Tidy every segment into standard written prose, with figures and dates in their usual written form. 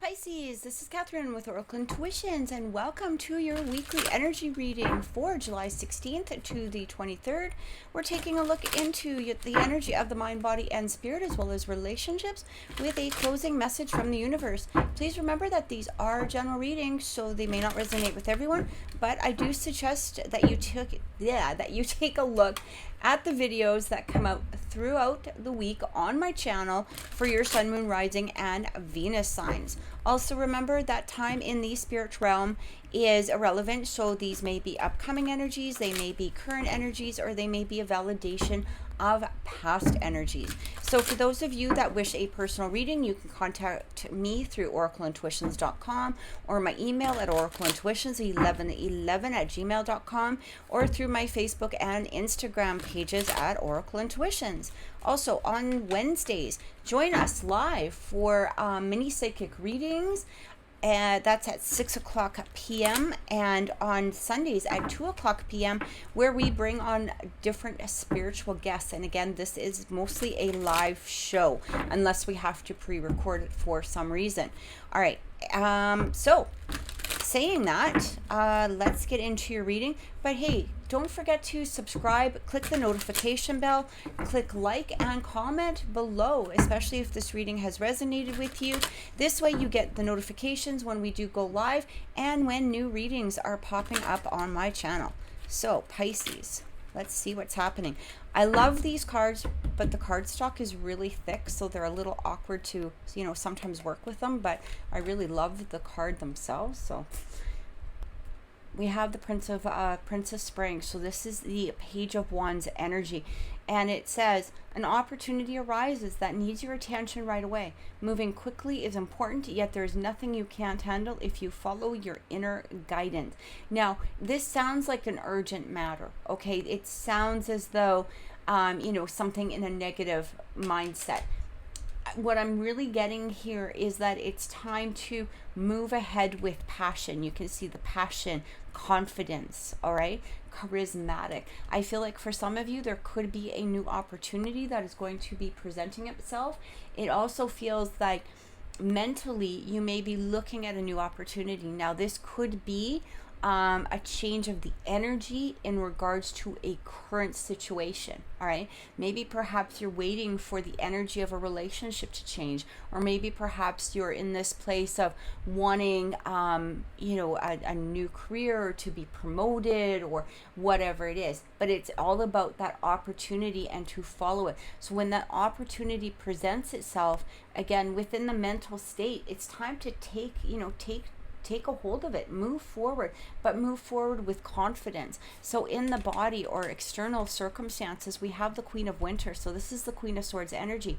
Pisces, this is Catherine with Oracle Intuitions, and welcome to your weekly energy reading for July 16th to the 23rd. We're taking a look into the energy of the mind, body, and spirit, as well as relationships, with a closing message from the universe. Please remember that these are general readings, so they may not resonate with everyone, but I do suggest that you take a look at the videos that come out throughout the week on my channel for your sun, moon, rising, and Venus signs. Also remember that time in the spirit realm is irrelevant, so these may be upcoming energies, they may be current energies, or they may be a validation of past energies. So for those of you that wish a personal reading, you can contact me through oracleintuitions.com or my email at oracleintuitions1111@gmail.com or through my Facebook and Instagram pages at Oracle Intuitions. Also on Wednesdays, join us live for mini psychic readings. That's at 6 o'clock p.m. and on Sundays at 2 o'clock p.m. where we bring on different spiritual guests. And again, this is mostly a live show unless we have to pre-record it for some reason. All right. So saying that, let's get into your reading. But hey, don't forget to subscribe, click the notification bell, click like and comment below, especially if this reading has resonated with you. This way you get the notifications when we do go live and when new readings are popping up on my channel. So Pisces, let's see what's happening. I love these cards, but the cardstock is really thick, so they're a little awkward to, sometimes work with them, but I really love the card themselves. So we have the Princess Spring. So this is the Page of Wands energy. And it says, an opportunity arises that needs your attention right away. Moving quickly is important, yet there's nothing you can't handle if you follow your inner guidance. Now, this sounds like an urgent matter, okay? It sounds as though, something in a negative mindset. What I'm really getting here is that it's time to move ahead with passion. You can see the passion, confidence, all right? Charismatic. I feel like for some of you, there could be a new opportunity that is going to be presenting itself. It also feels like mentally you may be looking at a new opportunity. Now, this could be a change of the energy in regards to a current situation. All right, maybe perhaps you're waiting for the energy of a relationship to change, or maybe perhaps you're in this place of wanting a new career, or to be promoted, or whatever it is. But it's all about that opportunity and to follow it. So when that opportunity presents itself, again, within the mental state, it's time to take a hold of it, move forward, but move forward with confidence. So in the body or external circumstances, we have the Queen of Winter. So this is the Queen of Swords energy.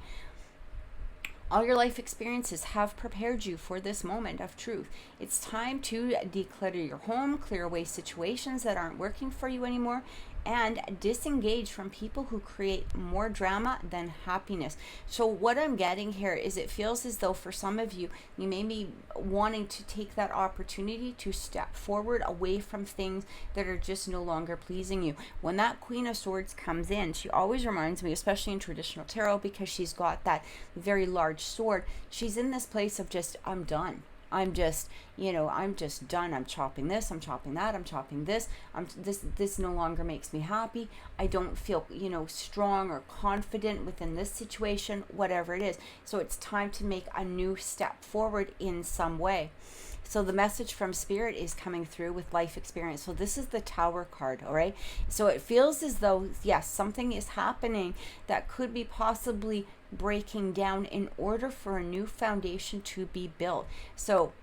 All your life experiences have prepared you for this moment of truth. It's time to declutter your home, clear away situations that aren't working for you anymore, and disengage from people who create more drama than happiness. So what I'm getting here is it feels as though for some of you, you may be wanting to take that opportunity to step forward away from things that are just no longer pleasing you. When that Queen of Swords comes in, she always reminds me, especially in traditional tarot, because she's got that very large sword, she's in this place of just, I'm done. I'm just done. I'm chopping this, I'm chopping that, I'm chopping this. This no longer makes me happy. I don't feel, strong or confident within this situation, whatever it is. So it's time to make a new step forward in some way. So the message from Spirit is coming through with life experience. So this is the Tower card, all right? So it feels as though, yes, something is happening that could be possibly breaking down in order for a new foundation to be built. So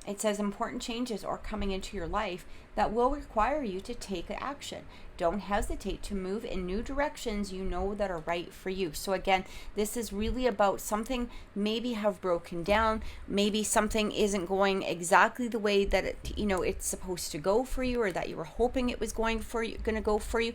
it says important changes are coming into your life that will require you to take action. Don't hesitate to move in new directions that are right for you. So again, this is really about something maybe have broken down. Maybe something isn't going exactly the way that it's supposed to go for you, or that you were hoping it was going to go for you.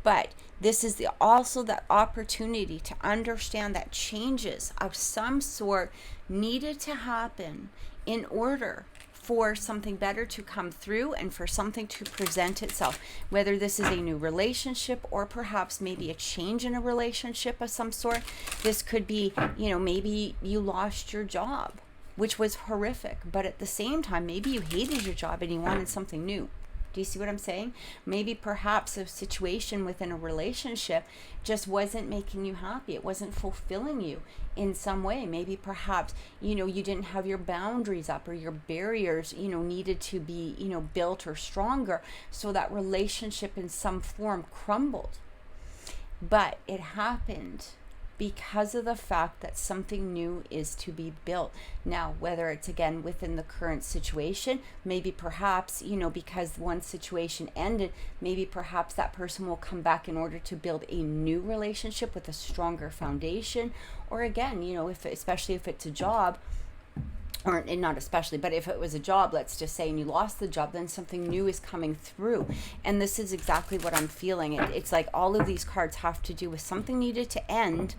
But this is also that opportunity to understand that changes of some sort needed to happen in order for something better to come through and for something to present itself. Whether this is a new relationship or perhaps maybe a change in a relationship of some sort. This could be, maybe you lost your job. which was horrific. But at the same time, maybe you hated your job and you wanted something new. Do you see what I'm saying? Maybe perhaps a situation within a relationship just wasn't making you happy. It wasn't fulfilling you in some way. Maybe perhaps, you didn't have your boundaries up, or your barriers, needed to be, built or stronger. So that relationship in some form crumbled. But it happened because of the fact that something new is to be built. Now, whether it's again within the current situation, maybe perhaps, because one situation ended, maybe perhaps that person will come back in order to build a new relationship with a stronger foundation. Or again, especially if it's a job, or not especially, but if it was a job, let's just say, and you lost the job, then something new is coming through. And this is exactly what I'm feeling. It's like all of these cards have to do with something needed to end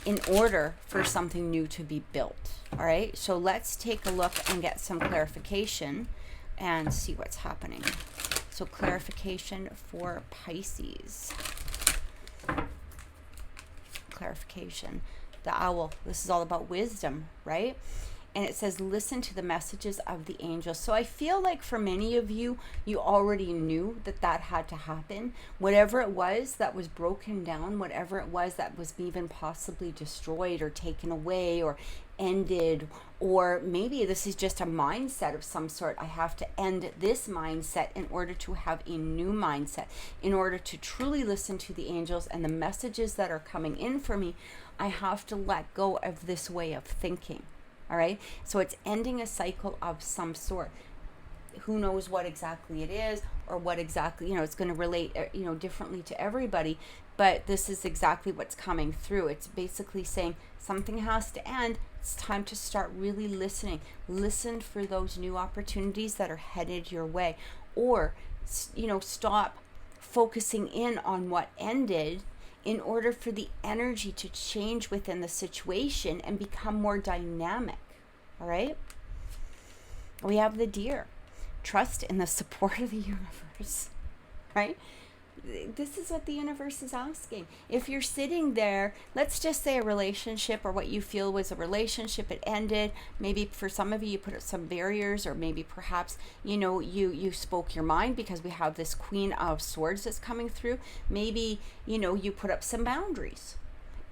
in order for something new to be built. All right, so let's take a look and get some clarification and see what's happening. So clarification for Pisces. Clarification. The owl. This is all about wisdom, right? And it says, listen to the messages of the angels. So I feel like for many of you, you already knew that had to happen. Whatever it was that was broken down, whatever it was that was even possibly destroyed or taken away or ended, or maybe this is just a mindset of some sort. I have to end this mindset in order to have a new mindset. In order to truly listen to the angels and the messages that are coming in for me, I have to let go of this way of thinking. All right, so it's ending a cycle of some sort. Who knows what exactly it is, or what exactly, it's going to relate, differently to everybody. But this is exactly what's coming through. It's basically saying something has to end. It's time to start really listening. Listen for those new opportunities that are headed your way. Or, stop focusing in on what ended in order for the energy to change within the situation and become more dynamic. All right? We have the Deer. Trust in the support of the universe. Right? This is what the universe is asking. If you're sitting there, let's just say a relationship, or what you feel was a relationship, it ended. Maybe for some of you, you put up some barriers, or maybe perhaps, you spoke your mind, because we have this Queen of Swords that's coming through. Maybe, you put up some boundaries,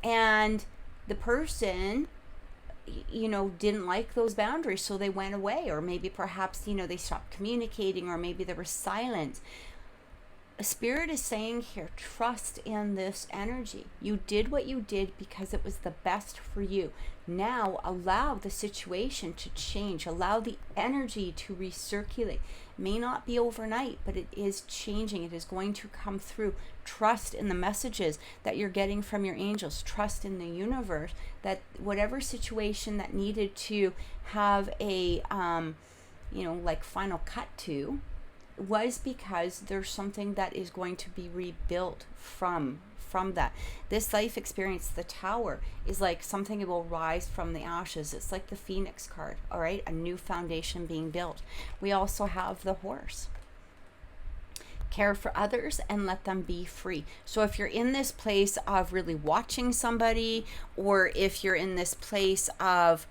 and the person, didn't like those boundaries, so they went away. Or maybe perhaps, they stopped communicating, or maybe there was silence. Spirit is saying here, trust in this energy. You did what you did because it was the best for you. Now allow the situation to change. Allow the energy to recirculate. It may not be overnight, but it is changing. It is going to come through. Trust in the messages that you're getting from your angels. Trust in the universe that whatever situation that needed to have a, final cut to, was because there's something that is going to be rebuilt from that. This life experience, the Tower, is like something will rise from the ashes. It's like the Phoenix card, all right? A new foundation being built. We also have the Horse. Care for others and let them be free. So if you're in this place of really watching somebody, or if you're in this place of,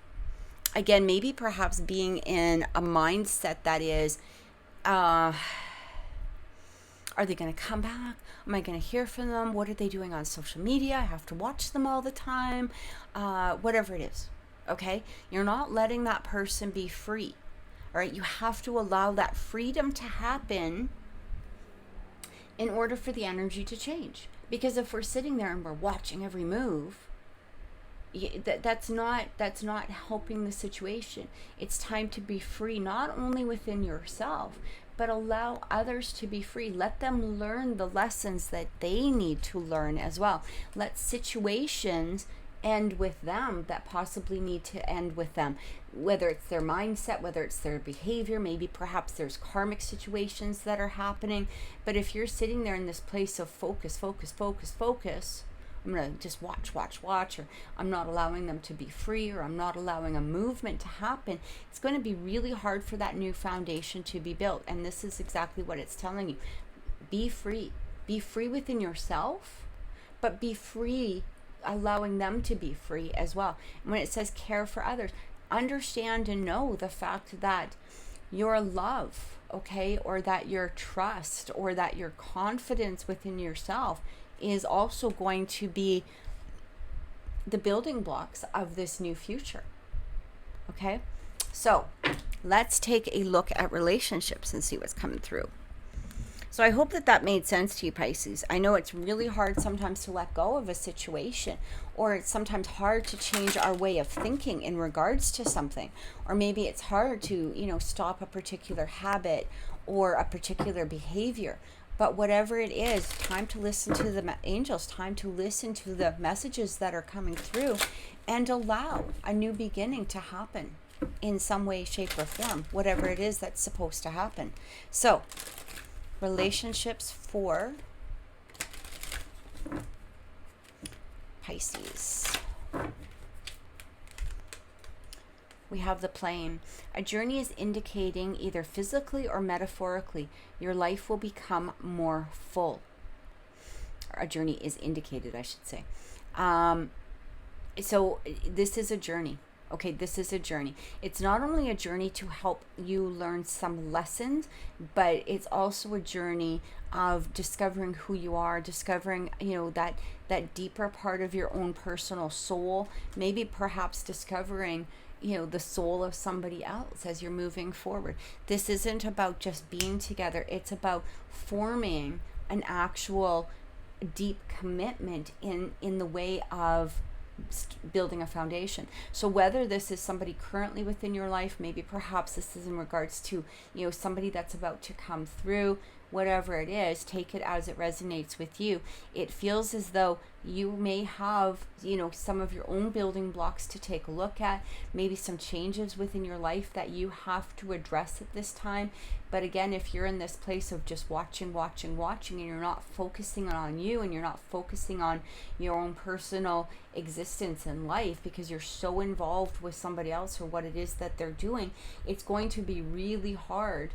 again, maybe perhaps being in a mindset that is, are they going to come back? Am I going to hear from them? What are they doing on social media? I have to watch them all the time. Whatever it is, okay? You're not letting that person be free, all right? You have to allow that freedom to happen in order for the energy to change. Because if we're sitting there and we're watching every move, that's not helping the situation. It's time to be free, not only within yourself, but allow others to be free. Let them learn the lessons that they need to learn as well. Let situations end with them that possibly need to end with them, whether it's their mindset, whether it's their behavior. Maybe perhaps there's karmic situations that are happening. But if you're sitting there in this place of focus, I'm going to just watch, or I'm not allowing them to be free, or I'm not allowing a movement to happen, it's going to be really hard for that new foundation to be built. And this is exactly what it's telling you. Be free. Be free within yourself, but be free allowing them to be free as well. And when it says care for others, understand and know the fact that your love, okay, or that your trust or that your confidence within yourself is also going to be the building blocks of this new future. Okay, so let's take a look at relationships and see what's coming through. So I hope that made sense to you, Pisces. I know it's really hard sometimes to let go of a situation, or it's sometimes hard to change our way of thinking in regards to something, or maybe it's hard to, stop a particular habit or a particular behavior. But whatever it is, time to listen to the angels, time to listen to the messages that are coming through, and allow a new beginning to happen in some way, shape, or form, whatever it is that's supposed to happen. So, relationships for Pisces. We have the plane. A journey is indicating, either physically or metaphorically, your life will become more full. A journey is indicated, I should say. So this is a journey. Okay, this is a journey. It's not only a journey to help you learn some lessons, but it's also a journey of discovering who you are, discovering, that deeper part of your own personal soul, maybe perhaps discovering the soul of somebody else as you're moving forward. This isn't about just being together. It's about forming an actual deep commitment in the way of building a foundation. So whether this is somebody currently within your life, maybe perhaps this is in regards to somebody that's about to come through, whatever it is, take it as it resonates with you. It feels as though you may have some of your own building blocks to take a look at, maybe some changes within your life that you have to address at this time. But again, if you're in this place of just watching and you're not focusing on you, and you're not focusing on your own personal existence in life because you're so involved with somebody else or what it is that they're doing, it's going to be really hard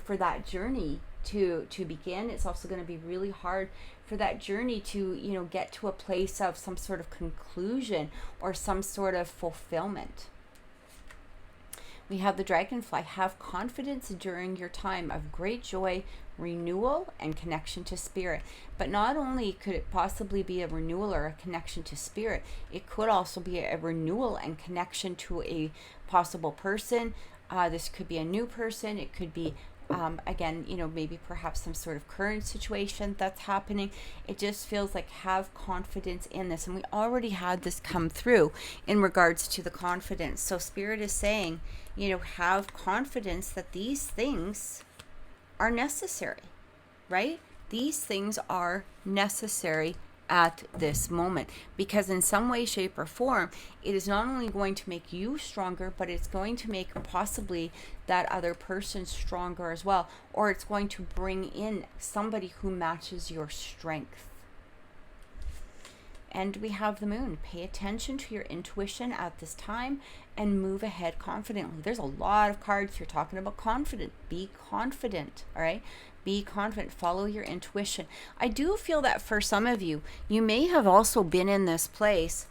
for that journey to begin. It's also going to be really hard for that journey to get to a place of some sort of conclusion or some sort of fulfillment. We have the dragonfly. Have confidence during your time of great joy, renewal, and connection to spirit. But not only could it possibly be a renewal or a connection to spirit, it could also be a renewal and connection to a possible person. This could be a new person. It could be again, maybe perhaps some sort of current situation that's happening. It just feels like have confidence in this. And we already had this come through in regards to the confidence. So Spirit is saying, have confidence that these things are necessary, right? These things are necessary at this moment, because in some way, shape, or form, it is not only going to make you stronger, but it's going to make possibly that other person stronger as well, or it's going to bring in somebody who matches your strength. And we have the moon. Pay attention to your intuition at this time and move ahead confidently. There's a lot of cards here talking about confident. Be confident, all right? Be confident. Follow your intuition. I do feel that for some of you, you may have also been in this place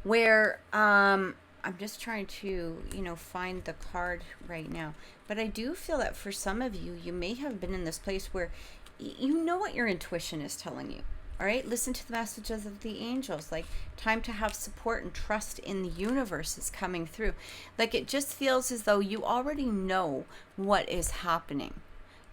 where I'm just trying to, find the card right now. But I do feel that for some of you, you may have been in this place where you know what your intuition is telling you. All right, listen to the messages of the angels. Like, time to have support and trust in the universe is coming through. Like, it just feels as though you already know what is happening.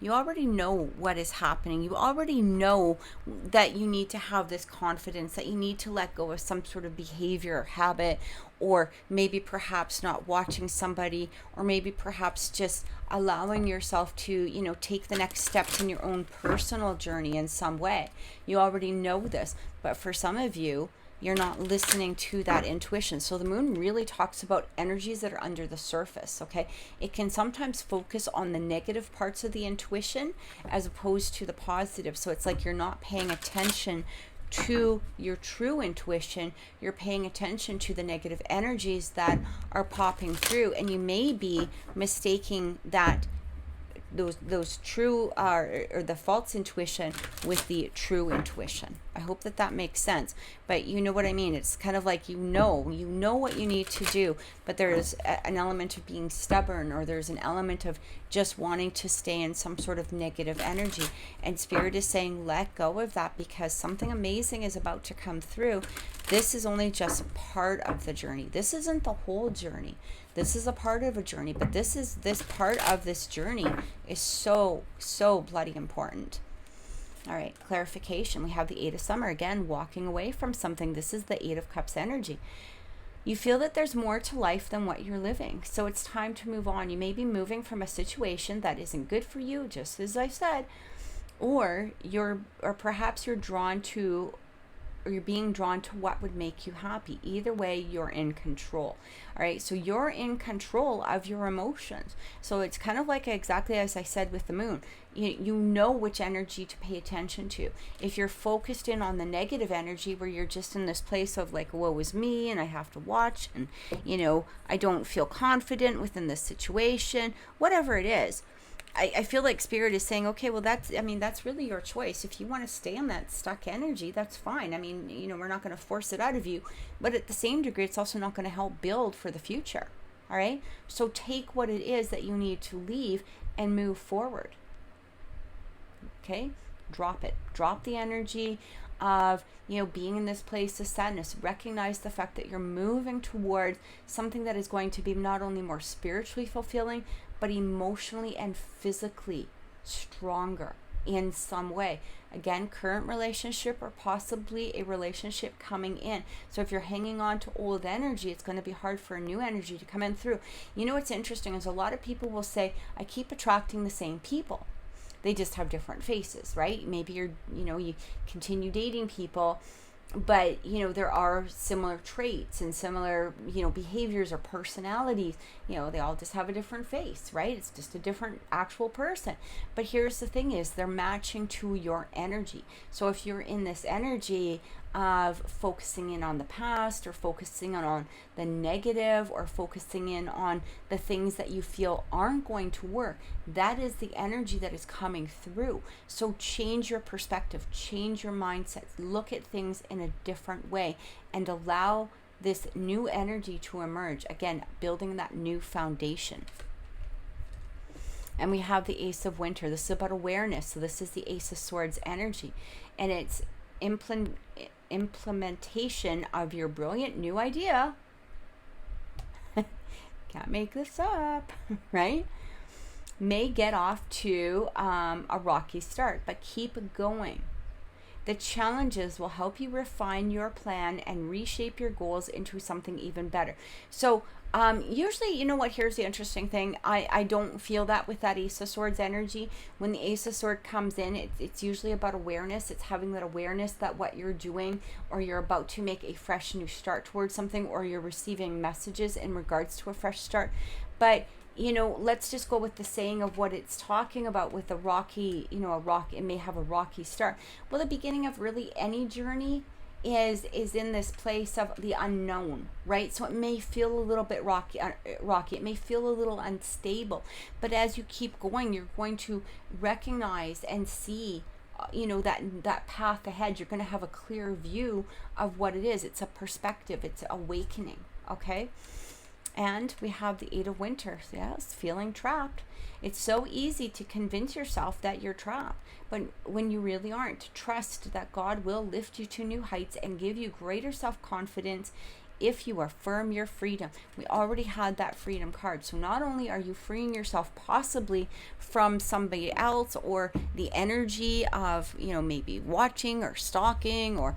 You already know what is happening. You already know that you need to have this confidence, that you need to let go of some sort of behavior or habit, or maybe perhaps not watching somebody, or maybe perhaps just allowing yourself to, take the next steps in your own personal journey in some way. You already know this, but for some of you, you're not listening to that intuition. So the moon really talks about energies that are under the surface, okay? It can sometimes focus on the negative parts of the intuition as opposed to the positive. So it's like you're not paying attention to your true intuition. You're paying attention to the negative energies that are popping through, and you may be mistaking that those true or the false intuition with the true intuition. I hope that makes sense, but you know what I mean. It's kind of like you know what you need to do, but there's an element of being stubborn, or there's an element of just wanting to stay in some sort of negative energy, and Spirit is saying let go of that, because something amazing is about to come through. This is only just part of the journey. This isn't the whole journey. This is a part of a journey, but this part of this journey is so bloody important. All right, clarification. We have the Eight of Summer, again, walking away from something. This is the Eight of Cups energy. You feel that there's more to life than what you're living, so it's time to move on. You may be moving from a situation that isn't good for you, just as I said, or perhaps you're drawn to, or you're being drawn to what would make you happy. Either way, you're in control. All right, so you're in control of your emotions. So it's kind of like exactly as I said with the moon. You know which energy to pay attention to. If you're focused in on the negative energy, where you're just in this place of like, woe is me, and I have to watch, and I don't feel confident within this situation, whatever it is, I feel like Spirit is saying, okay, well, that's really your choice. If you want to stay in that stuck energy, that's fine. I mean, we're not going to force it out of you, but at the same degree, it's also not going to help build for the future. All right. So take what it is that you need to leave and move forward. Okay. Drop it. Drop the energy of, being in this place of sadness. Recognize the fact that you're moving towards something that is going to be not only more spiritually fulfilling, but emotionally and physically stronger in some way. Again, current relationship or possibly a relationship coming in. So if you're hanging on to old energy, it's going to be hard for a new energy to come in through. What's interesting is a lot of people will say, I keep attracting the same people. They just have different faces, right? Maybe you continue dating people, but there are similar traits and similar behaviors or personalities. They all just have a different face, right? It's just a different actual person. But here's the thing is, they're matching to your energy. So if you're in this energy of focusing in on the past, or focusing on the negative, or focusing in on the things that you feel aren't going to work, that is the energy that is coming through. So change your perspective, change your mindset, look at things in a different way, and allow this new energy to emerge. Again, building that new foundation. And we have the Ace of Winter. This is about awareness. So this is the Ace of Swords energy, and it's implementation of your brilliant new idea. Can't make this up, right? May get off to a rocky start, but keep going. The challenges will help you refine your plan and reshape your goals into something even better. So usually, here's the interesting thing. I don't feel that with that Ace of Swords energy. When the Ace of Swords comes in, it's usually about awareness. It's having that awareness that what you're doing, or you're about to make a fresh new start towards something, or you're receiving messages in regards to a fresh start. But let's just go with the saying of what it's talking about with a rocky, it may have a rocky start. Well, the beginning of really any journey is in this place of the unknown, right? So it may feel a little bit rocky. It may feel a little unstable, but as you keep going, you're going to recognize and see that path ahead. You're going to have a clear view of what it is. It's a perspective. It's awakening. Okay. And we have the Eight of Winter. Yes, feeling trapped. It's so easy to convince yourself that you're trapped, but when you really aren't, trust that God will lift you to new heights and give you greater self-confidence if you affirm your freedom. We already had that freedom card. So not only are you freeing yourself possibly from somebody else, or the energy of, maybe watching or stalking, or,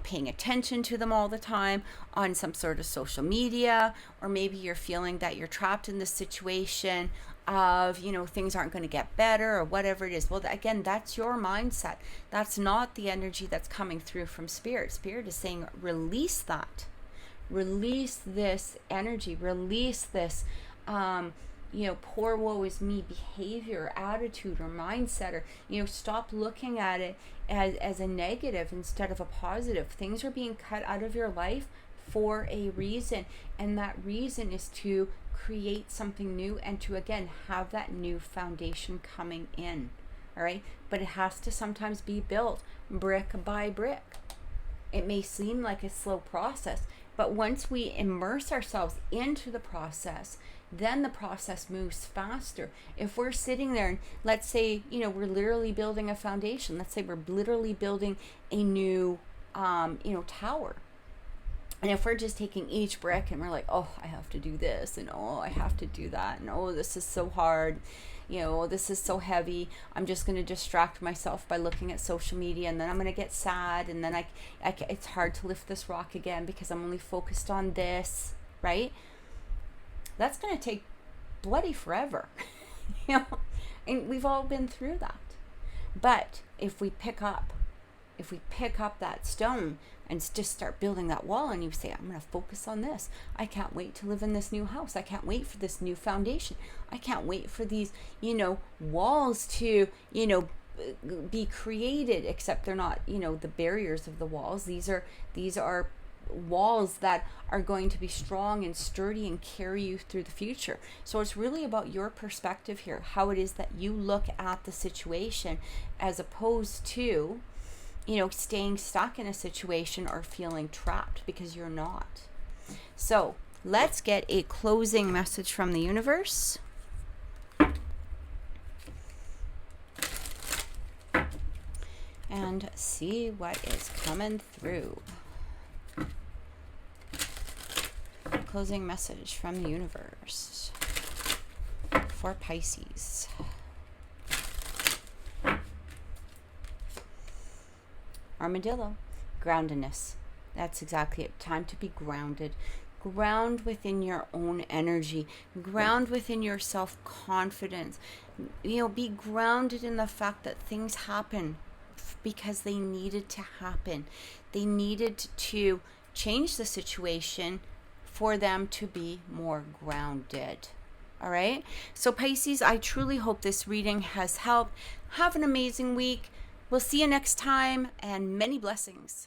paying attention to them all the time on some sort of social media, or maybe you're feeling that you're trapped in this situation of, things aren't going to get better, or whatever it is. Well, again, that's your mindset. That's not the energy that's coming through from Spirit. Spirit is saying, release that. Release this energy, release this, poor woe is me behavior, attitude, or mindset, or, stop looking at it as a negative instead of a positive. Things are being cut out of your life for a reason. And that reason is to create something new and to, again, have that new foundation coming in. All right. But it has to sometimes be built brick by brick. It may seem like a slow process, but once we immerse ourselves into the process, then the process moves faster. If we're sitting there and let's say, we're literally building a foundation. Let's say we're literally building a new, tower. And if we're just taking each brick and we're like, oh, I have to do this, and oh, I have to do that, and oh, this is so hard, this is so heavy, I'm just going to distract myself by looking at social media, and then I'm going to get sad, and then it's hard to lift this rock again because I'm only focused on this, right? That's going to take bloody forever, and we've all been through that. But if we pick up that stone and just start building that wall, and you say, I'm going to focus on this. I can't wait to live in this new house. I can't wait for this new foundation. I can't wait for these, walls to, be created, except they're not, the barriers of the walls. These are walls that are going to be strong and sturdy and carry you through the future. So it's really about your perspective here, how it is that you look at the situation, as opposed to staying stuck in a situation or feeling trapped, because you're not. So let's get a closing message from the universe. And see what is coming through. Closing message from the universe for Pisces. Armadillo, groundedness. That's exactly it. Time to be grounded. Ground within your own energy. Ground within your self-confidence. Be grounded in the fact that things happen because they needed to happen. They needed to change the situation for them to be more grounded. All right? So Pisces, I truly hope this reading has helped. Have an amazing week. We'll see you next time, and many blessings.